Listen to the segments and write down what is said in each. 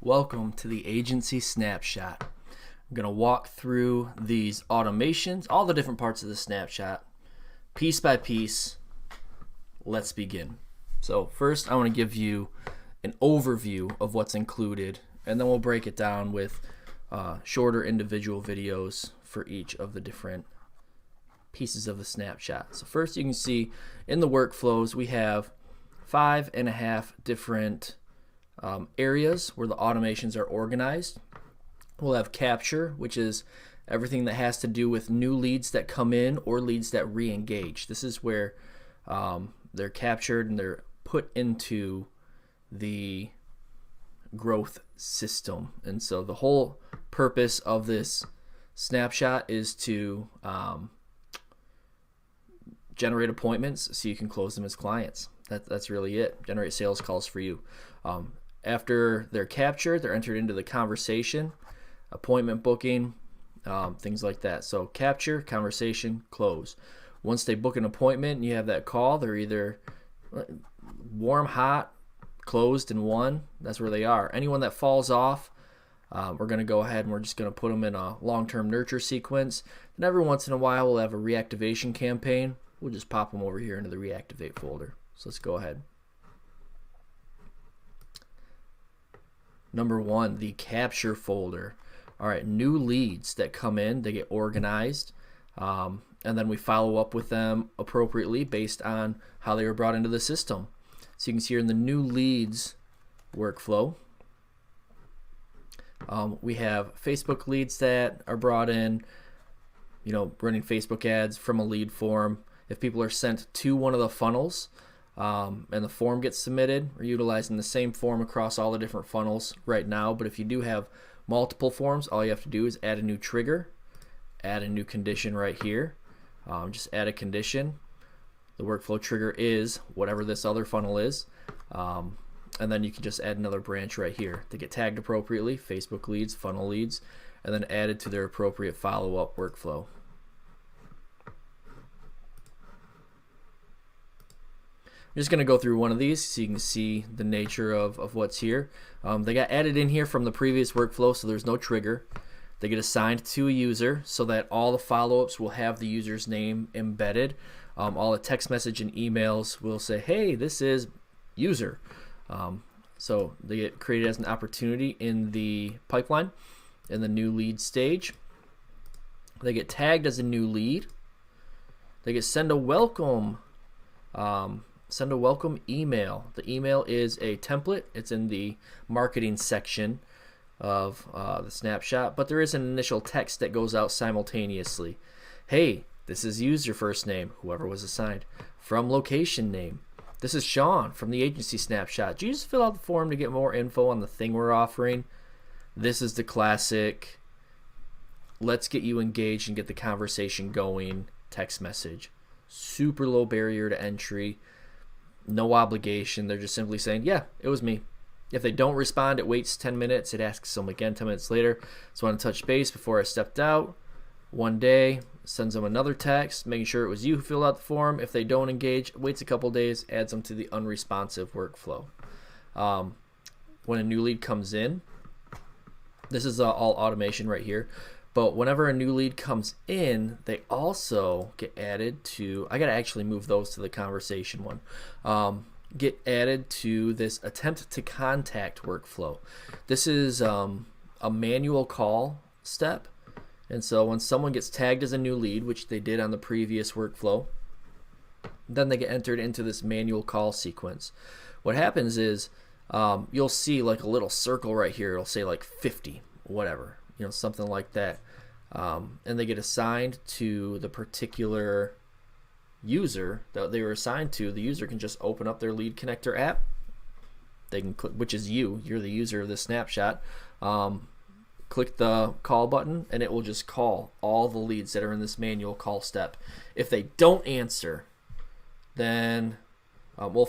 Welcome to the Agency Snapshot. I'm going to walk through these automations, all the different parts of the snapshot, piece by piece. Let's begin. So first I want to give you an overview of what's included, and then we'll break it down with shorter individual videos for each of the different pieces of the snapshot. So first, you can see in the workflows we have 5.5 different areas where the automations are organized. We'll have capture, which is everything that has to do with new leads that come in or leads that re-engage. This is where they're captured and they're put into the growth system. And so the whole purpose of this snapshot is to generate appointments so you can close them as clients. That's really it. Generate sales calls for you. After they're captured, they're entered into the conversation, appointment booking, things like that. So capture, conversation, close. Once they book an appointment and you have that call, they're either warm, hot, closed, and won. That's where they are. Anyone that falls off, we're going to go ahead and we're just going to put them in a long-term nurture sequence. And every once in a while, we'll have a reactivation campaign. We'll just pop them over here into the reactivate folder. So let's go ahead. Number one, the capture folder. All right, new leads that come in, they get organized, and then we follow up with them appropriately based on how they were brought into the system. So you can see here in the new leads workflow, we have Facebook leads that are brought in, running Facebook ads from a lead form. If people are sent to one of the funnels, and the form gets submitted, we're utilizing the same form across all the different funnels right now. But if you do have multiple forms, all you have to do is add a new trigger, add a new condition right here. Just add a condition. The workflow trigger is whatever this other funnel is. And then you can just add another branch right here. They get tagged appropriately, Facebook leads, funnel leads, and then added to their appropriate follow-up workflow. I'm just going to go through one of these so you can see the nature of what's here. They got added in here from the previous workflow, so there's no trigger. They get assigned to a user so that all the follow-ups will have the user's name embedded. All the text message and emails will say, hey, this is user. So they get created as an opportunity in the pipeline in the new lead stage. They get tagged as a new lead. They get send a welcome email. The email is a template. It's in the marketing section of the snapshot, but there is an initial text that goes out simultaneously. Hey, this is user first name, whoever was assigned, from location name. This is Sean from the agency snapshot. Did you just fill out the form to get more info on the thing we're offering? This is the classic, let's get you engaged and get the conversation going text message. Super low barrier to entry. No obligation. They're just simply saying, yeah, it was me. If they don't respond, it waits 10 minutes. It asks them again 10 minutes later. So I want to touch base before I stepped out. One day, sends them another text, making sure it was you who filled out the form. If they don't engage, waits a couple days, adds them to the unresponsive workflow. When a new lead comes in, this is all automation right here. But whenever a new lead comes in, they also get added to, I got to actually move those to the conversation one, get added to this attempt to contact workflow. This is a manual call step. And so when someone gets tagged as a new lead, which they did on the previous workflow, then they get entered into this manual call sequence. What happens is you'll see like a little circle right here. It'll say like 50, whatever. Something like that, and they get assigned to the particular user that they were assigned to. The user can just open up their lead connector app. They can click, which is you're the user of the snapshot. Click the call button, and it will just call all the leads that are in this manual call step. If they don't answer, then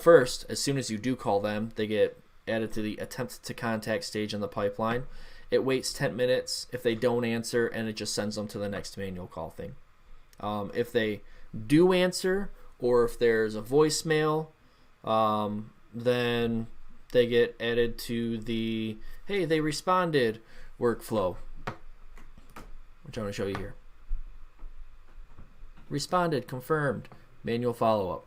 first, as soon as you do call them, they get added to the attempt to contact stage in the pipeline. It waits 10 minutes if they don't answer, and it just sends them to the next manual call thing. If they do answer, or if there's a voicemail, then they get added to the, hey, they responded workflow, which I'm going to show you here. Responded, confirmed, manual follow-up.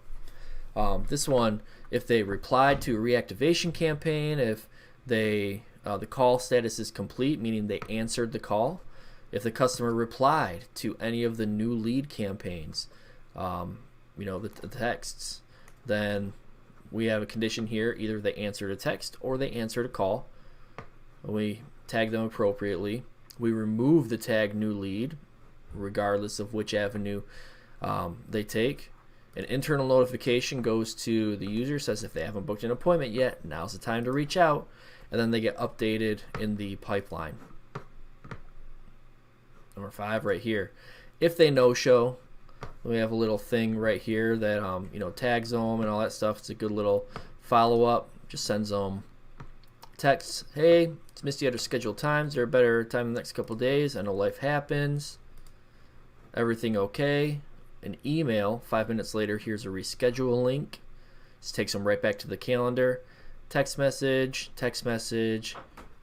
This one, if they replied to a reactivation campaign, if they the call status is complete, meaning they answered the call. If the customer replied to any of the new lead campaigns, the texts, then we have a condition here. Either they answered a text or they answered a call. We tag them appropriately. We remove the tag new lead, regardless of which avenue they take. An internal notification goes to the user, says if they haven't booked an appointment yet, now's the time to reach out, and then they get updated in the pipeline. Number 5 right here. If they no-show, we have a little thing right here that tags them and all that stuff. It's a good little follow-up. Just sends them texts. Hey, it's missed you at our scheduled times. Is there a better time in the next couple of days? I know life happens. Everything okay? An email 5 minutes later, here's a reschedule link. This takes them right back to the calendar. Text message,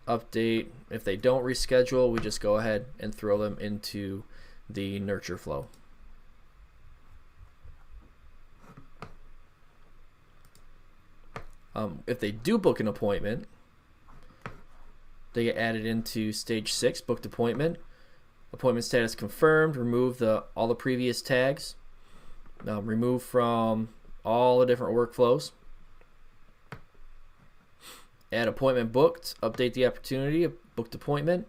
update. If they don't reschedule, we just go ahead and throw them into the nurture flow. If they do book an appointment, they get added into stage 6, booked appointment. Appointment status confirmed. Remove all the previous tags. Remove from all the different workflows. Add appointment booked. Update the opportunity. Booked appointment.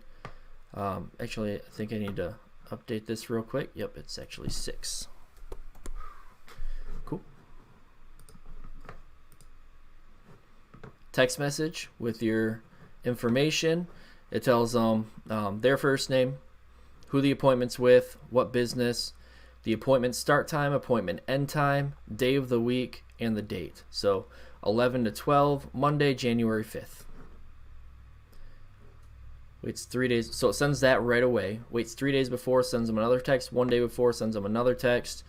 Actually, I think I need to update this real quick. Yep, it's actually 6. Cool. Text message with your information. It tells them their first name, who the appointment's with, what business, the appointment start time, appointment end time, day of the week, and the date. So 11 to 12, Monday, January 5th. Waits 3 days, so it sends that right away. Waits 3 days before, sends them another text. 1 day before, sends them another text.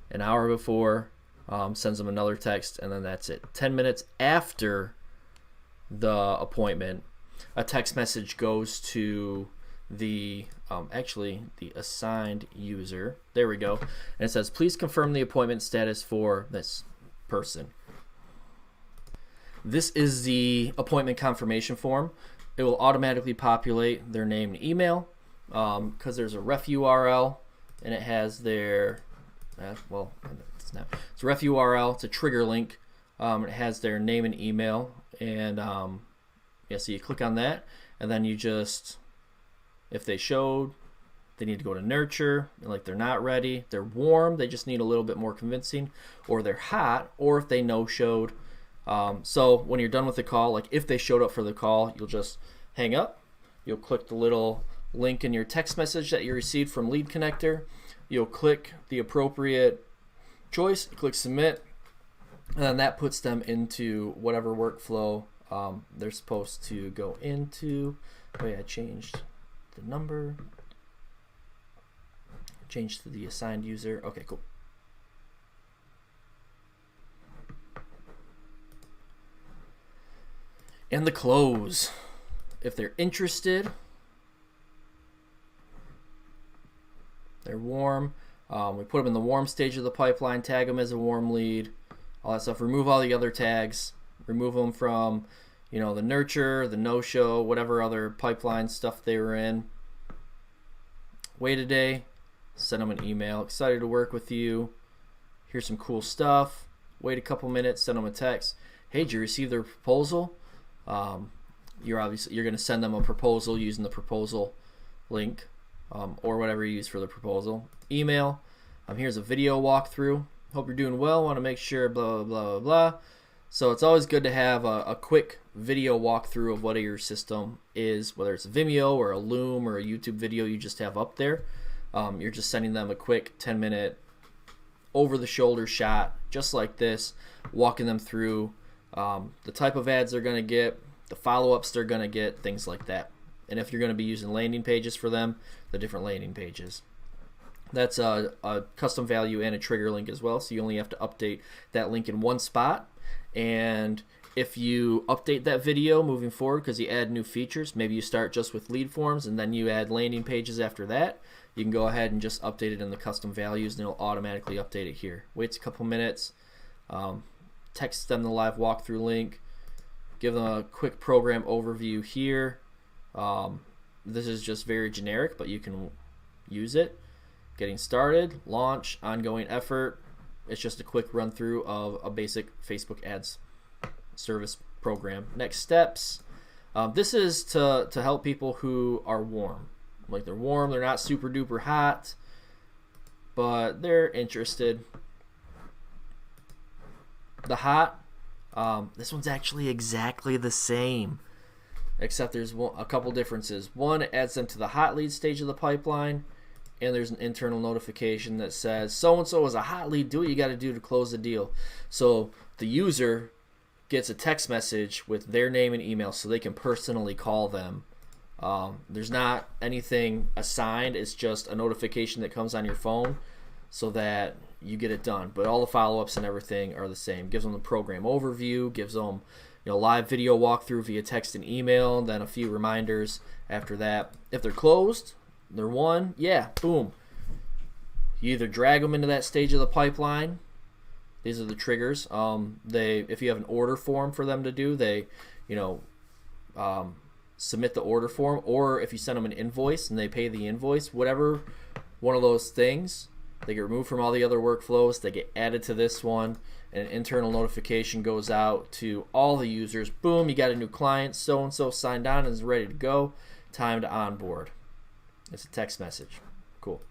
An hour before, sends them another text, and then that's it. 10 minutes after the appointment, a text message goes to the assigned user. There we go. And it says, please confirm the appointment status for this person. This is the appointment confirmation form. It will automatically populate their name and email because there's a ref URL and it has their, it's a ref URL. It's a trigger link. It has their name and email, and so you click on that, and then you just, if they showed, they need to go to nurture, and like they're not ready, they're warm, they just need a little bit more convincing, or they're hot, or if they no-showed. So when you're done with the call, like if they showed up for the call, you'll just hang up. You'll click the little link in your text message that you received from Lead Connector. You'll click the appropriate choice, click submit, and then that puts them into whatever workflow they're supposed to go into. Oh yeah, I changed the number. Changed to the assigned user. Okay, cool. And the close. If they're interested, they're warm. We put them in the warm stage of the pipeline, tag them as a warm lead, all that stuff. Remove all the other tags. Remove them from, the nurture, the no-show, whatever other pipeline stuff they were in. Wait a day. Send them an email. Excited to work with you. Here's some cool stuff. Wait a couple minutes. Send them a text. Hey, did you receive their proposal? You're going to send them a proposal using the proposal link or whatever you use for the proposal. Email. Here's a video walkthrough. Hope you're doing well. Want to make sure blah, blah, blah, blah. So it's always good to have a quick video walkthrough of what your system is, whether it's a Vimeo or a Loom or a YouTube video you just have up there. You're just sending them a quick 10-minute over-the-shoulder shot, just like this, walking them through the type of ads they're going to get, the follow-ups they're going to get, things like that. And if you're going to be using landing pages for them, the different landing pages. That's a custom value and a trigger link as well, so you only have to update that link in one spot. And if you update that video moving forward because you add new features, maybe you start just with lead forms and then you add landing pages after that, you can go ahead and just update it in the custom values and it'll automatically update it here. Waits a couple minutes, text them the live walkthrough link, give them a quick program overview here. This is just very generic, but you can use it. Getting started, launch, ongoing effort. It's just a quick run through of a basic Facebook ads service program. Next steps. This is to help people who are warm. Like they're warm, they're not super duper hot, but they're interested. The hot, this one's actually exactly the same, except there's a couple differences. One, it adds them to the hot lead stage of the pipeline, and there's an internal notification that says so-and-so is a hot lead, do what you got to do to close the deal. So the user gets a text message with their name and email so they can personally call them. There's not anything assigned, it's just a notification that comes on your phone so that you get it done. But all the follow-ups and everything are the same. Gives them the program overview, gives them live video walkthrough via text and email, and then a few reminders after that. If they're closed, they're won, yeah, boom. You either drag them into that stage of the pipeline. These are the triggers. If you have an order form for them to do, they submit the order form, or if you send them an invoice and they pay the invoice, whatever one of those things, they get removed from all the other workflows, they get added to this one, and an internal notification goes out to all the users. Boom, you got a new client, so-and-so signed on and is ready to go. Time to onboard. It's a text message. Cool.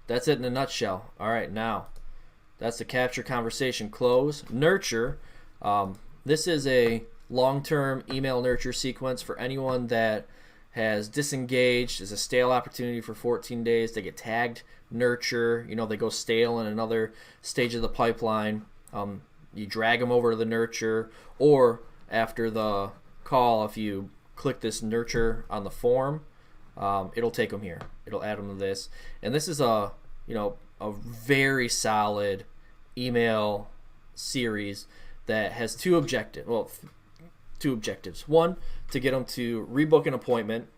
That's it in a nutshell. All right, now that's the capture, conversation, close. Nurture. This is a long-term email nurture sequence for anyone that has disengaged. Is a stale opportunity for 14 days. They get tagged nurture. They go stale in another stage of the pipeline. You drag them over to the nurture, or after the call, if you click this nurture on the form, it'll take them here. It'll add them to this. And this is a very solid email series that has two objectives. One, to get them to rebook an appointment.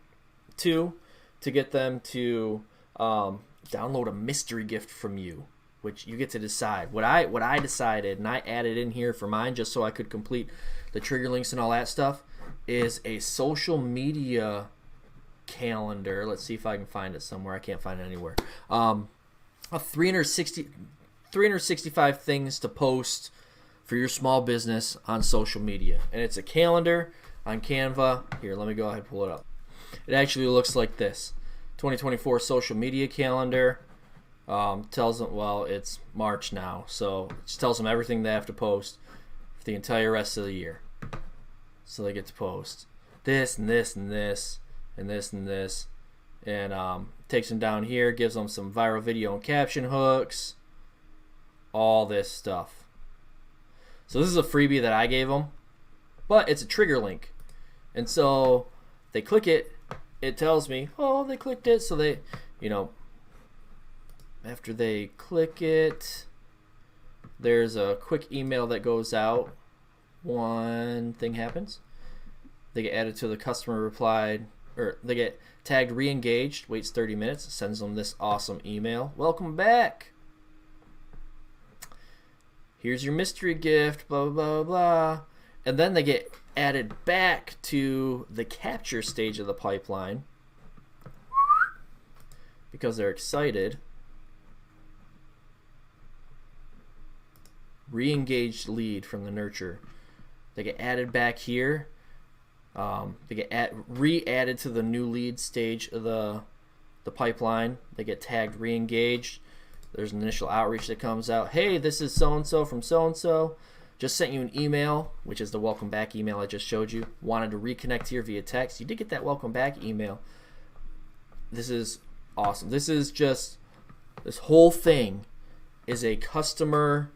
Two, to get them to download a mystery gift from you, which you get to decide. What I decided, and I added in here for mine just so I could complete the trigger links and all that stuff, is a social media calendar. Let's see if I can find it somewhere. I can't find it anywhere. 365 things to post for your small business on social media. And it's a calendar on Canva. Here, let me go ahead and pull it up. It actually looks like this. 2024 social media calendar. Tells them, well, it's March now, so it just tells them everything they have to post for the entire rest of the year. So they get to post this and this and this and this and this, and takes them down here, gives them some viral video and caption hooks, all this stuff. So this is a freebie that I gave them, but it's a trigger link, and so they click it. It tells me, oh, they clicked it. So they, after they click it, there's a quick email that goes out. One thing happens. They get added to the customer replied, or they get tagged re-engaged, waits 30 minutes, sends them this awesome email. Welcome back. Here's your mystery gift, blah, blah, blah, blah. And then they get added back to the capture stage of the pipeline because they're excited. Re-engaged lead from the nurture. They get added back here. They get re-added to the new lead stage of the pipeline. They get tagged re-engaged. There's an initial outreach that comes out. Hey, this is so-and-so from so-and-so. Just sent you an email, which is the welcome back email I just showed you. Wanted to reconnect here via text. You did get that welcome back email. This is awesome. This whole thing is a customer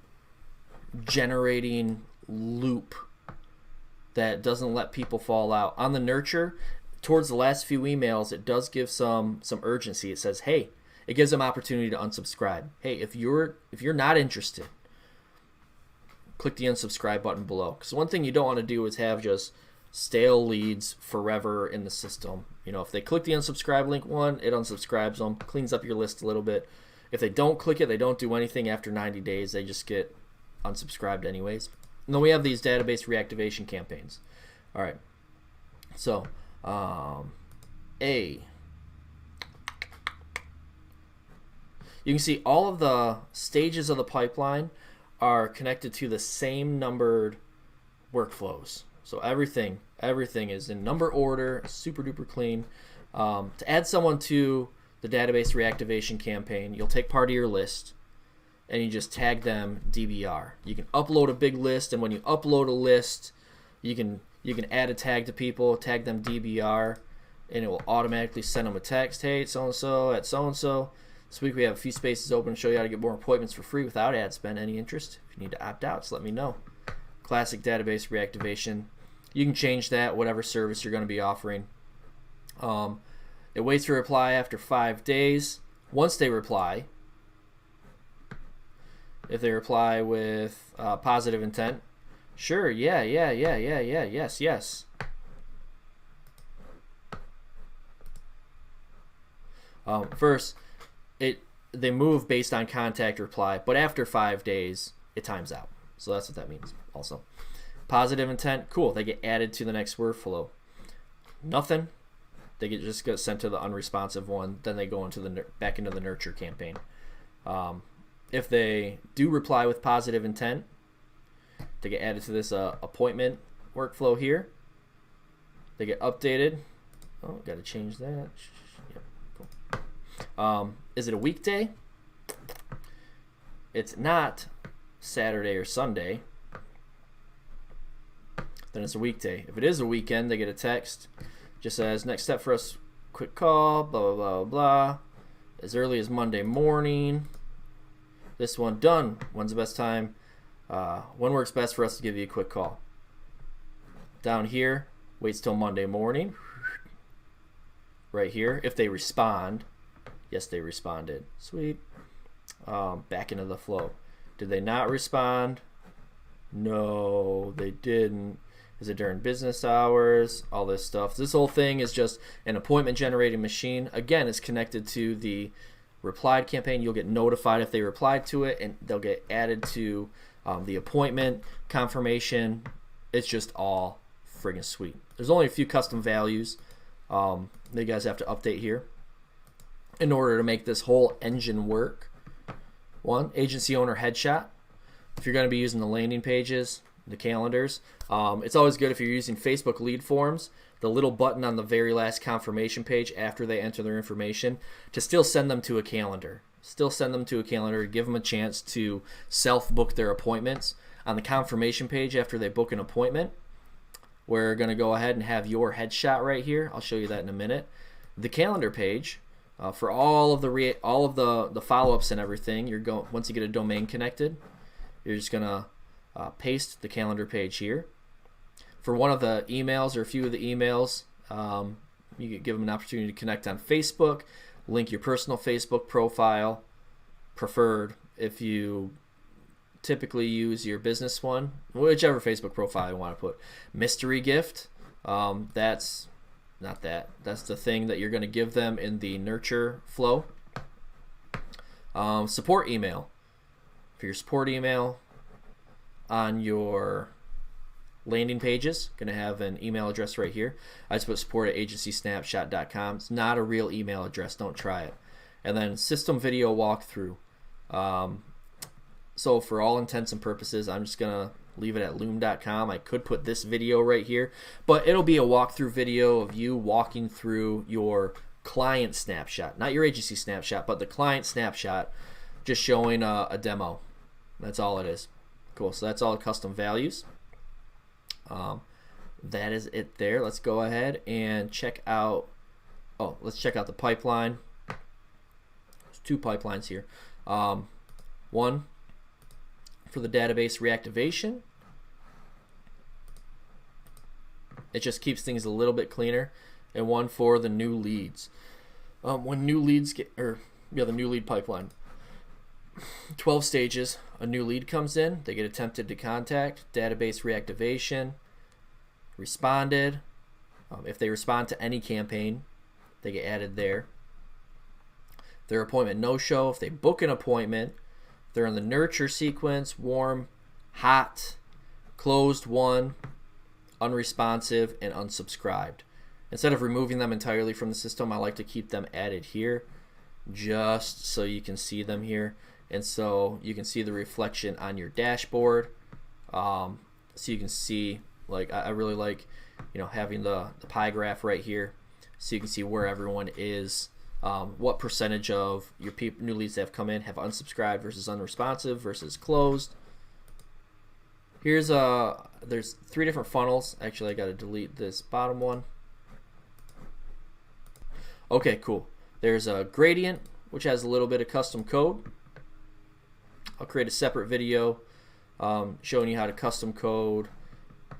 generating loop that doesn't let people fall out. On the nurture, towards the last few emails, it does give some urgency. It says, hey, it gives them opportunity to unsubscribe. Hey, if you're not interested, click the unsubscribe button below. Because one thing you don't want to do is have just stale leads forever in the system. You know, if they click the unsubscribe link it unsubscribes them, cleans up your list a little bit. If they don't click it, they don't do anything after 90 days, they just get unsubscribed anyways. And then we have these database reactivation campaigns. All right, so you can see all of the stages of the pipeline are connected to the same numbered workflows. So everything is in number order, super duper clean. To add someone to the database reactivation campaign, you'll take part of your list and you just tag them DBR. You can upload a big list, and when you upload a list, you can add a tag to people, tag them DBR, and it will automatically send them a text. Hey, so-and-so at so-and-so. This week we have a few spaces open to show you how to get more appointments for free without ad spend. Any interest? If you need to opt out, just let me know. Classic database reactivation. You can change that, whatever service you're going to be offering. It waits for a reply after 5 days. Once they reply, if they reply with positive intent, sure, yeah, yes. First, they move based on contact reply, but after 5 days, it times out. So that's what that means also. Positive intent, cool. They get added to the next workflow. Nothing, they just get sent to the unresponsive one. Then they go into back into the nurture campaign. If they do reply with positive intent, they get added to this appointment workflow here. They get updated. Oh, got to change that. Yep, cool. Is it a weekday? It's not Saturday or Sunday. Then it's a weekday. If it is a weekend, they get a text. Just says, next step for us, quick call, blah, blah, blah, blah. As early as Monday morning. This one done. When's the best time? When works best for us to give you a quick call? Down here, waits till Monday morning. Right here, if they respond. Yes, they responded. Sweet. Back into the flow. Did they not respond? No, they didn't. Is it during business hours? All this stuff. This whole thing is just an appointment generating machine. Again, it's connected to the replied campaign. You'll get notified if they replied to it, and they'll get added to the appointment confirmation. It's just all friggin' sweet. There's only a few custom values that you guys have to update here in order to make this whole engine work. One, agency owner headshot. If you're going to be using the landing pages, the calendars, it's always good if you're using Facebook lead forms, the little button on the very last confirmation page after they enter their information, to still send them to a calendar. Still send them to a calendar, give them a chance to self-book their appointments. On the confirmation page after they book an appointment, we're going to go ahead and have your headshot right here. I'll show you that in a minute. The calendar page, for all of the follow-ups and everything, once you get a domain connected, you're just going to paste the calendar page here. For one of the emails or a few of the emails, you could give them an opportunity to connect on Facebook, link your personal Facebook profile, preferred if you typically use your business one, whichever Facebook profile you want to put. Mystery gift, that's not that. That's the thing that you're going to give them in the nurture flow. Support email. For your support email on your landing pages, going to have an email address right here. I just put support@agencysnapshot.com. It's not a real email address. Don't try it. And then system video walkthrough. So for all intents and purposes, I'm just going to leave it at loom.com. I could put this video right here, but it'll be a walkthrough video of you walking through your client snapshot. Not your agency snapshot, but the client snapshot, just showing a demo. That's all it is. Cool. So that's all the custom values. That is it there. Let's go ahead and check out. Let's check out the pipeline. There's two pipelines here. One for the database reactivation. It just keeps things a little bit cleaner. And one for the new leads. When new leads the new lead pipeline. 12 stages. A new lead comes in, they get attempted to contact, database reactivation, responded. If they respond to any campaign, they get added there. Their appointment no-show, if they book an appointment, they're in the nurture sequence, warm, hot, closed one, unresponsive, and unsubscribed. Instead of removing them entirely from the system, I like to keep them added here just so you can see them here. And so you can see the reflection on your dashboard. So you can see, like, I really like, having the pie graph right here, so you can see where everyone is, what percentage of your new leads that have come in have unsubscribed versus unresponsive versus closed. Here's there's 3 different funnels. Actually, I got to delete this bottom one. Okay, cool. There's a gradient, which has a little bit of custom code. I'll create a separate video showing you how to custom code,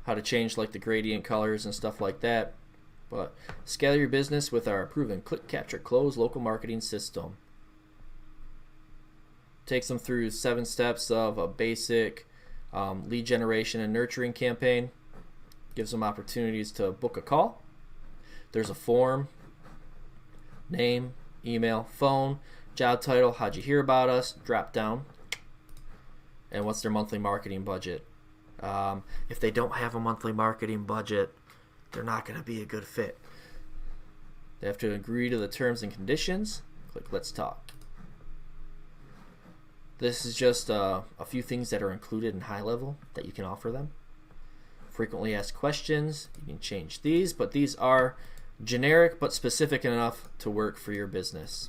how to change like the gradient colors and stuff like that. But scale your business with our proven click, capture, close local marketing system. Takes them through 7 steps of a basic lead generation and nurturing campaign. Gives them opportunities to book a call. There's a form, name, email, phone, job title, how'd you hear about us, drop down, and what's their monthly marketing budget. If they don't have a monthly marketing budget, they're not going to be a good fit. They have to agree to the terms and conditions. Click Let's Talk. This is just a few things that are included in HighLevel that you can offer them. Frequently asked questions, you can change these, but these are generic but specific enough to work for your business.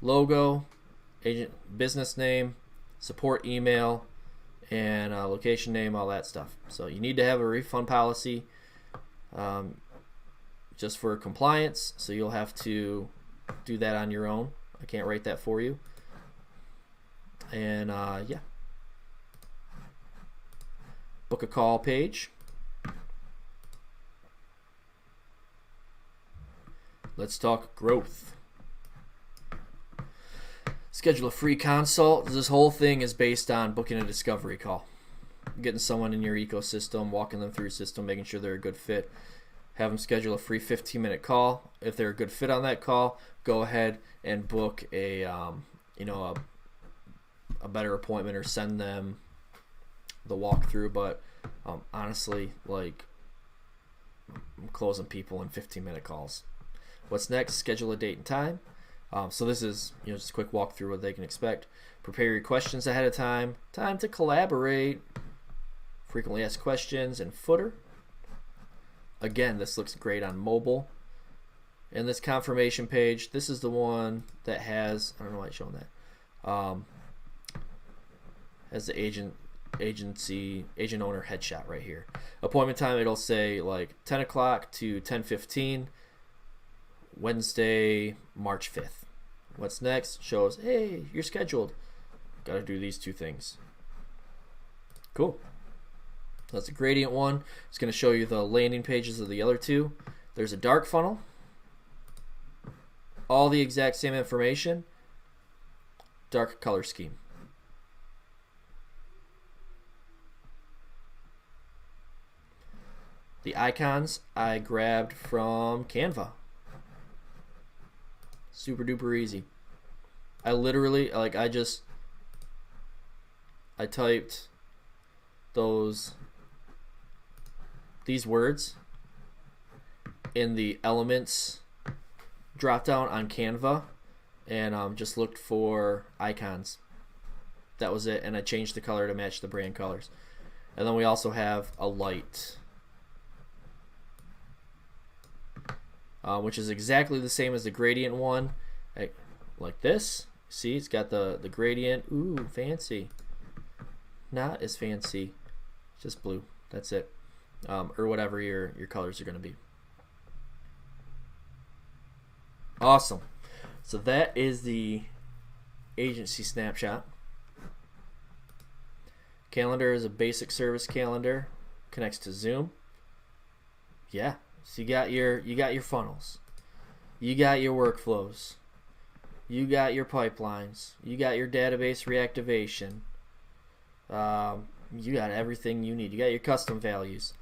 Logo, agent business name, support email, and location name, all that stuff. So you need to have a refund policy just for compliance, so you'll have to do that on your own. I can't write that for you. And yeah. Book a call page. Let's talk growth. Schedule a free consult. This whole thing is based on booking a discovery call. Getting someone in your ecosystem, walking them through your system, making sure they're a good fit. Have them schedule a free 15-minute call. If they're a good fit on that call, go ahead and book a better appointment or send them the walkthrough. But honestly, like, I'm closing people in 15-minute calls. What's next? Schedule a date and time. So this is just a quick walkthrough what they can expect. Prepare your questions ahead of time. Time to collaborate. Frequently asked questions and footer. Again, this looks great on mobile. And this confirmation page, this is the one that has, I don't know why it's showing that, has the agent owner headshot right here. Appointment time, it'll say like 10 o'clock to 10:15, Wednesday, March 5th. What's next? Shows, hey, you're scheduled. Got to do these 2 things. Cool. That's a gradient one. It's going to show you the landing pages of the other 2. There's a dark funnel. All the exact same information. Dark color scheme. The icons I grabbed from Canva. Super duper easy. I literally, like, I typed these words in the elements drop down on Canva and just looked for icons. That was it, and I changed the color to match the brand colors. And then we also have a light, which is exactly the same as the gradient one, like this. See, it's got the gradient. Ooh, fancy. Not as fancy, just blue. That's it, or whatever your colors are going to be. Awesome. So that is the agency snapshot. Calendar is a basic service calendar, connects to Zoom. Yeah, so you got your funnels, you got your workflows, You got your pipelines. You got your database reactivation. You got everything you need. You got your custom values.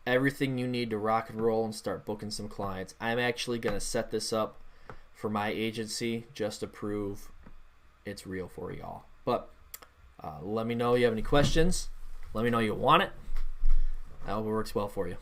Everything you need to rock and roll and start booking some clients. I'm actually going to set this up for my agency just to prove it's real for y'all. But let me know you have any questions. Let me know you want it. I hope it works well for you.